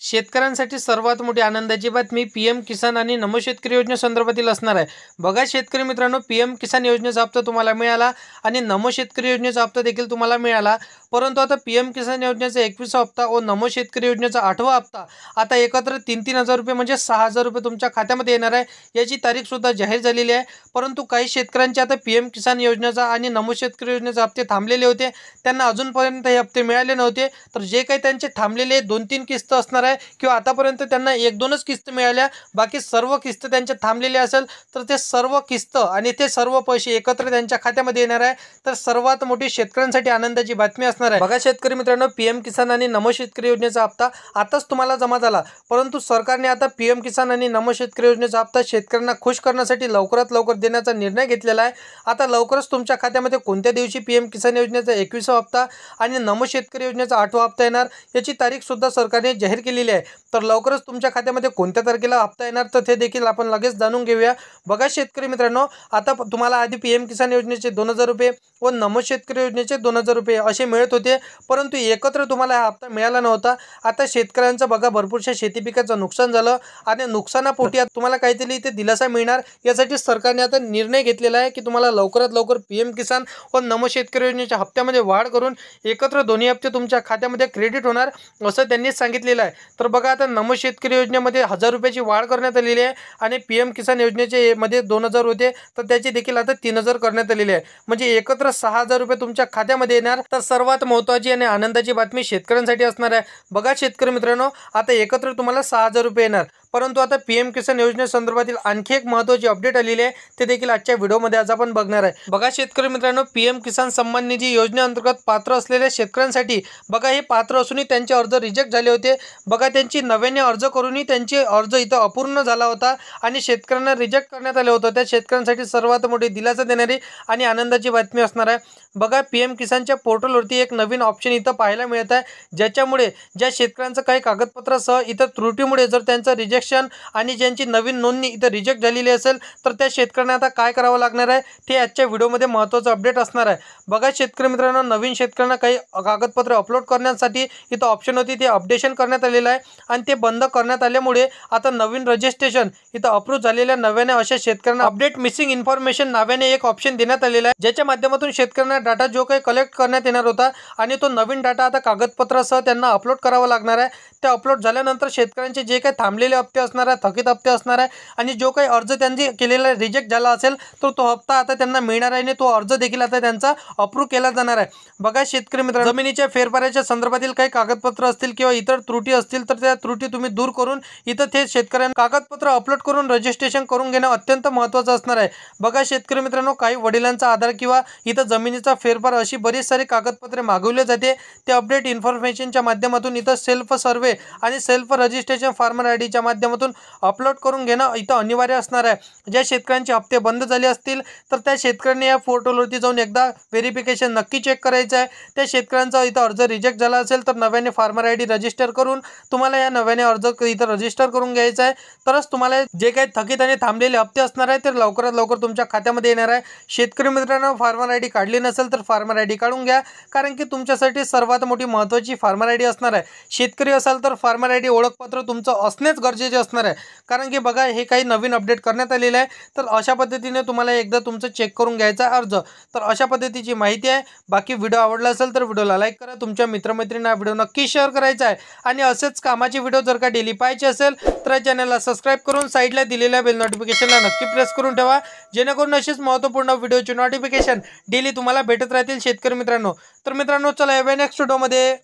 शेतकऱ्यांसाठी सर्वात मोठी आनंदाची बातमी पीएम किसान आणि नमो शेतकरी योजनेसंदर्भातील असणार आहे। बघा शेतकरी मित्रांनो, पीएम किसान योजनेचा हप्ता तुम्हाला मिळाला आणि नमो शेतकरी योजनेचा हप्ता देखील तुम्हाला मिळाला। परंतु आता पीएम किसान योजनेचा 21वा हप्ता व नमो शेतकरी योजनेचा 8वा हप्ता आता एकत्र 3,000 रुपये म्हणजे 6,000 रुपये तुमच्या खात्यामध्ये येणार आहे। याची तारीख सुद्धा जाहीर झालेली आहे। परंतु काही शेतकऱ्यांचे आता पीएम किसान योजनेचा आणि नमो शेतकरी योजनेचे हप्ते थांबलेले होते, त्यांना अजूनपर्यंत हे हप्ते मिळाले नव्हते। तर जे काही त्यांचे थांबलेले 2-3 किस्त असणार आहे किंवा आतापर्यंत त्यांना 1-2च किस्त मिळाल्या, बाकी सर्व किस्त त्यांच्या थांबलेले असेल तर ते सर्व किस्त आणि ते सर्व पैसे एकत्र त्यांच्या खात्यामध्ये येणार आहे। तर सर्वात मोठी शेतकऱ्यांसाठी आनंदाची बातमी असणार आहे। बघा शेतकरी मित्रांनो, पीएम किसान आणि नमो शेतकरी योजनेचा हप्ता आताच तुम्हाला जमा झाला, परंतु सरकारने आता पीएम किसान आणि नमो शेतकरी योजनेचा हप्ता शेतकऱ्यांना खुश करण्यासाठी लवकरात लवकर देण्याचा निर्णय घेतलेला आहे। आता लवकरच तुमच्या खात्यामध्ये कोणत्या दिवशी पीएम किसान योजनेचा 21वा हप्ता आणि नमो शेतकरी योजनेचा 8वा हप्ता येणार याची तारीख सुद्धा सरकारने जाहीर केलेली आहे। तर लवकरच तुमच्या खात्यामध्ये कोणत्या तारखेला हप्ता येणार तर ते देखील आपण लगेच जाणून घेऊया। बघा शेतकरी मित्रांनो, आता तुम्हाला आधी पीएम किसान योजनेचे 2,000 रुपये व नमो शेतकरी योजनेचे 2,000 रुपये असे मिळत होते, परंतु एकत्र तुम्हाला हा हप्ता मिळाला नव्हता। आता शेतकऱ्यांचं बघा भरपूरशा शेती पिकाचं नुकसान झालं आणि नुकसानापोटी तुम्हाला काहीतरी इथे दिलासा मिळणार, यासाठी सरकारने आता निर्णय घेतलेला आहे की तुम्हाला लवकरात लवकर पीएम किसान व नमो शेतकरी योजनेच्या हप्त्यामध्ये वाढ करून एकत्र दोन्ही हप्ते तुमच्या खात्यामध्ये क्रेडिट होणार असं त्यांनी सांगितलेलं आहे। तर बघा आता नमो शेतकरी योजनेमध्ये 1,000 रुपयाची वाढ करण्यात आलेली आहे आणि पीएम किसान योजनेचे मध्ये 2,000 होते तर त्याची देखील आता 3,000 करण्यात आलेली आहे, म्हणजे एकत्र 6,000 रुपये तुमच्या खात्यामध्ये येणार। तर सर्वात महत्त्वाची आणि आनंदाची बातमी शेतकऱ्यांसाठी असणार आहे। बघा शेतकरी मित्रांनो, आता एकत्र तुम्हाला 6,000 रुपये येणार, परंतु आता पीएम किसान योजनेसंदर्भातील आणखी एक महत्त्वाची अपडेट आलेली आहे, ते देखील आजच्या व्हिडिओमध्ये आज आपण बघणार आहे। बघा शेतकरी मित्रांनो, पीएम किसान सन्मान निधी योजनेअंतर्गत पात्र असलेल्या शेतकऱ्यांसाठी बघा हे पात्र असूनही त्यांचे अर्ज रिजेक्ट झाले होते। बघा त्यांची नव्याने अर्ज करूनही त्यांचे अर्ज इथं अपूर्ण झाला होता आणि शेतकऱ्यांना रिजेक्ट करण्यात आले होतं। त्या शेतकऱ्यांसाठी सर्वात मोठी दिलासा देणारी आणि आनंदाची बातमी असणार आहे। बघा पीएम किसानच्या पोर्टलवरती एक नवीन ऑप्शन इथं पाहायला मिळत आहे, ज्याच्यामुळे ज्या शेतकऱ्यांचं काही कागदपत्रासह इथं त्रुटीमुळे जर त्यांचं रिजेक्शन आणि ज्यांची नवीन नोंदणी इथं रिजेक्ट झालेली असेल तर त्या शेतकऱ्यांना आता काय करावं लागणार आहे ते आजच्या व्हिडिओमध्ये महत्त्वाचं अपडेट असणार आहे। बघा शेतकरी मित्रांनो, नवीन शेतकऱ्यांना काही कागदपत्र अपलोड करण्यासाठी इथं ऑप्शन होती, ते अपडेशन करण्यात आलेलं आहे आणि ते बंद करण्यात आल्यामुळे आता नवीन रजिस्ट्रेशन इथं अप्रूव्ह झालेल्या नव्याने अशा शेतकऱ्यांना अपडेट मिसिंग इन्फॉर्मेशन नावाने एक ऑप्शन देण्यात आलेला आहे, ज्याच्या माध्यमातून शेतकऱ्यांना डाटा जो काही कलेक्ट करण्यात येणार होता आणि तो नवीन डाटा आता कागदपत्रासह त्यांना अपलोड करावा लागणार आहे। ते अपलोड झाल्यानंतर शेतकऱ्यांचे जे काही थांबलेले हप्ते असणार आहे, थकीत हप्ते असणार आहे आणि जो काही अर्ज त्यांनी केलेला रिजेक्ट झाला असेल तर तो हप्ता आता त्यांना मिळणार आहे आणि तो अर्ज देखील आता त्यांचा अप्रूव्ह केला जाणार आहे। बघा शेतकरी मित्रांनो, जमिनीच्या फेरफाराच्या संदर्भातील काही कागदपत्र असतील किंवा इतर त्रुटी असतील तर त्या त्रुटी तुम्ही दूर करून इथं ते शेतकऱ्यांना कागदपत्र अपलोड करून रजिस्ट्रेशन करून घेणं अत्यंत महत्त्वाचं असणार आहे। बघा शेतकरी मित्रांनो, काही वडिलांचा आधार किंवा इथं जमिनीचा फेरफार अशी बरीच सारी कागदपत्रे मागवले जाते, ते अपडेट इन्फॉर्मेशनच्या माध्यमातून इथं सेल्फ सर्वे आणि सेल्फ रजिस्ट्रेशन फार्मर आयडीच्या माध्यमातून अपलोड करून घेणं इथं अनिवार्य असणार आहे। ज्या शेतकऱ्यांचे हप्ते बंद झाले असतील तर त्या शेतकऱ्यांनी या पोर्टलवरती जाऊन एकदा व्हेरिफिकेशन नक्की चेक करायचं आहे। त्या शेतकऱ्यांचा इथं अर्ज रिजेक्ट झाला असेल तर नव्याने फार्मर आयडी रजिस्टर करून तुम्हाला या नव्याने अर्ज इथं रजिस्टर करून घ्यायचा आहे, तरच तुम्हाला जे काही थकीत आणि थांबलेले हप्ते असणार आहे ते लवकरात लवकर तुमच्या खात्यामध्ये येणार आहे। शेतकरी मित्रांनो, फार्मर आयडी काढली नसेल तर फार्मर आयडी काढून घ्या, कारण की तुमच्यासाठी सर्वात मोठी महत्त्वाची फार्मर आयडी असणार आहे। शेतकरी असाल तर फार्मर आयडी ओळखपत्र तुमचं असणेच गरजेचे असणार आहे, कारण की बघा हे काही नवीन अपडेट करण्यात आलेलं आहे। तर अशा पद्धतीने तुम्हाला एकदा तुमचं चेक करून घ्यायचा अर्ज। तर अशा पद्धतीची माहिती आहे। बाकी व्हिडिओ आवडला असेल तर व्हिडिओला लाईक करा, तुमच्या मित्रमैत्रिणींना व्हिडिओ नक्की शेअर करायचा आहे आणि असेच कामाचे व्हिडिओ जर का डेली पाहायचे असेल तर चॅनलला सबस्क्राईब करून साईडला दिलेल्या बेल नोटिफिकेशनला नक्की प्रेस करून ठेवा, जेणेकरून अशीच महत्त्वपूर्ण व्हिडिओची नोटिफिकेशन डेली तुम्हाला भेटत राहतील शेतकरी मित्रांनो। तर मित्रांनो, चला या नेक्स्ट व्हिडिओमध्ये